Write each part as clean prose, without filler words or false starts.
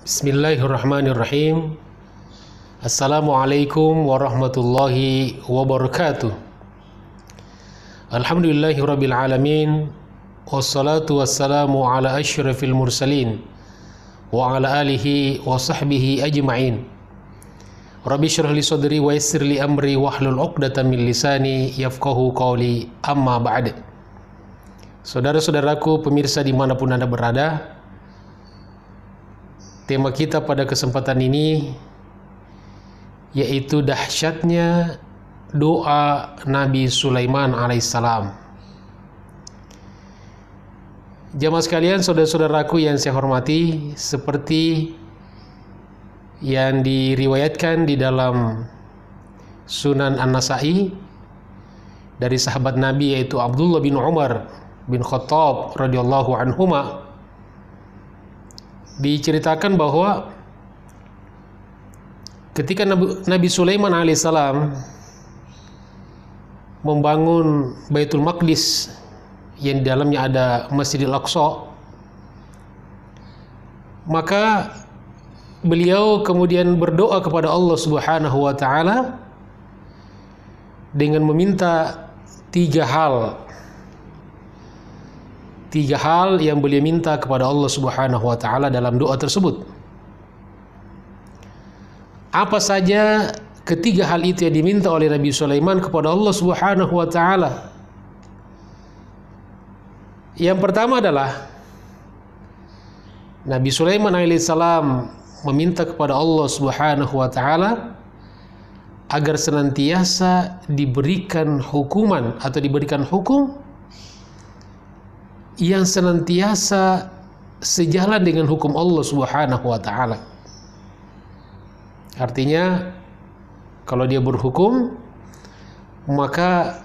Bismillahirrahmanirrahim. Assalamualaikum warahmatullahi wabarakatuh. Alhamdulillahirabbil alamin. Wassalatu wassalamu ala asyrafil mursalin wa ala alihi wa sahbihi ajma'in. Rabbi syrah li sadri wa yassir li amri wahlul 'uqdatam min lisani yafqahu qawli. Amma ba'd. Saudara-saudaraku pemirsa dimanapun Anda berada, tema kita pada kesempatan ini yaitu dahsyatnya doa Nabi Sulaiman alaihissalam. Jamaah sekalian, saudara-saudaraku yang saya hormati, seperti yang diriwayatkan di dalam Sunan An-Nasa'i dari sahabat Nabi yaitu Abdullah bin Umar bin Khattab radhiyallahu anhuma, diceritakan bahwa ketika Nabi Sulaiman alaihissalam membangun Baitul Maqdis yang di dalamnya ada Masjidil Aqsa, maka beliau kemudian berdoa kepada Allah Subhanahu wa taala dengan meminta tiga hal yang beliau minta kepada Allah Subhanahu wa taala dalam doa tersebut. Apa saja ketiga hal itu yang diminta oleh Nabi Sulaiman kepada Allah Subhanahu wa taala? Yang pertama adalah Nabi Sulaiman alaihissalam meminta kepada Allah Subhanahu wa taala agar senantiasa diberikan hukuman atau diberikan hukum yang senantiasa sejalan dengan hukum Allah Subhanahu wa taala. Artinya, kalau dia berhukum, maka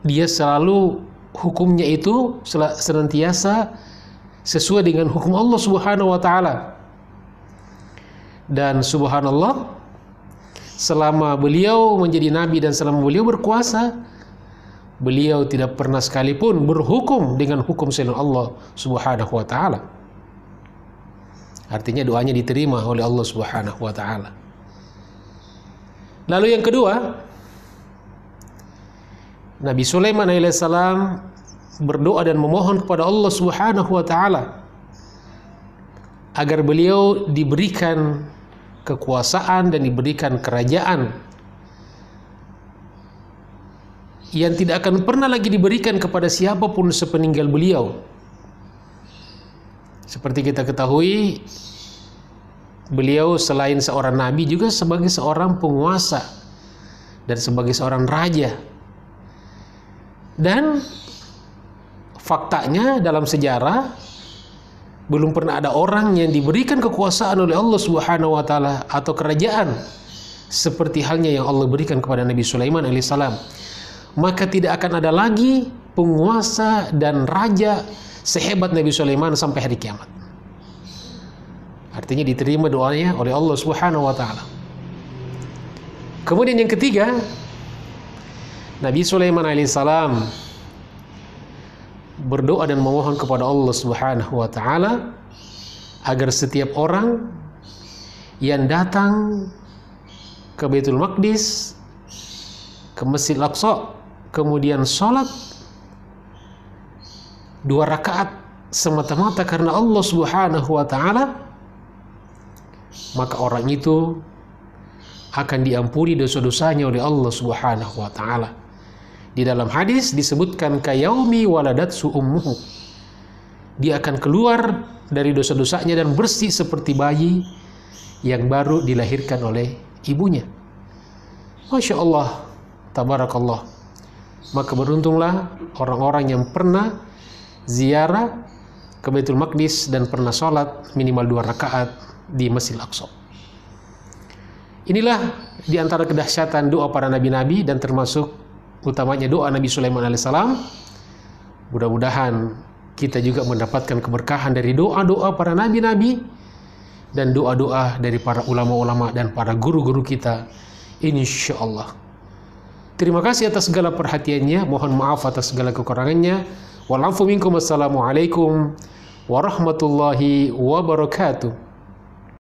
dia selalu hukumnya itu senantiasa sesuai dengan hukum Allah Subhanahu wa taala. Dan subhanallah, selama beliau menjadi nabi dan selama beliau berkuasa, beliau tidak pernah sekalipun berhukum dengan hukum selain Allah Subhanahu wa taala. Artinya doanya diterima oleh Allah Subhanahu wa taala. Lalu yang kedua, Nabi Sulaiman alaihissalam berdoa dan memohon kepada Allah Subhanahu wa taala agar beliau diberikan kekuasaan dan diberikan kerajaan yang tidak akan pernah lagi diberikan kepada siapapun sepeninggal beliau. Seperti kita ketahui, beliau selain seorang nabi juga sebagai seorang penguasa dan sebagai seorang raja. Dan faktanya dalam sejarah belum pernah ada orang yang diberikan kekuasaan oleh Allah Subhanahu wa taala atau kerajaan seperti halnya yang Allah berikan kepada Nabi Sulaiman alaihissalam. Maka tidak akan ada lagi penguasa dan raja sehebat Nabi Sulaiman sampai hari kiamat. Artinya diterima doanya oleh Allah Subhanahu wa taala. Kemudian yang ketiga, Nabi Sulaiman alaihissalam berdoa dan memohon kepada Allah Subhanahu wa taala agar setiap orang yang datang ke Baitul Maqdis, ke Masjid Al-Aqsa, kemudian sholat 2 rakaat semata-mata karena Allah Subhanahu wa taala, maka orang itu akan diampuni dosa-dosanya oleh Allah Subhanahu wa taala. Di dalam hadis disebutkan kayaumi waladatsu ummuhu. Dia akan keluar dari dosa-dosanya dan bersih seperti bayi yang baru dilahirkan oleh ibunya. Masya Allah, tabarakallah. Maka beruntunglah orang-orang yang pernah ziarah ke Baitul Maqdis dan pernah sholat minimal 2 rakaat di Masjid Al-Aqsa. Inilah di antara kedahsyatan doa para nabi-nabi dan termasuk utamanya doa Nabi Sulaiman alaihissalam. Mudah-mudahan kita juga mendapatkan keberkahan dari doa-doa para nabi-nabi dan doa-doa dari para ulama-ulama dan para guru-guru kita, insyaallah. Terima kasih atas segala perhatiannya. Mohon maaf atas segala kekurangannya. Wal afu minkum. Wassalamualaikum warahmatullahi wabarakatuh.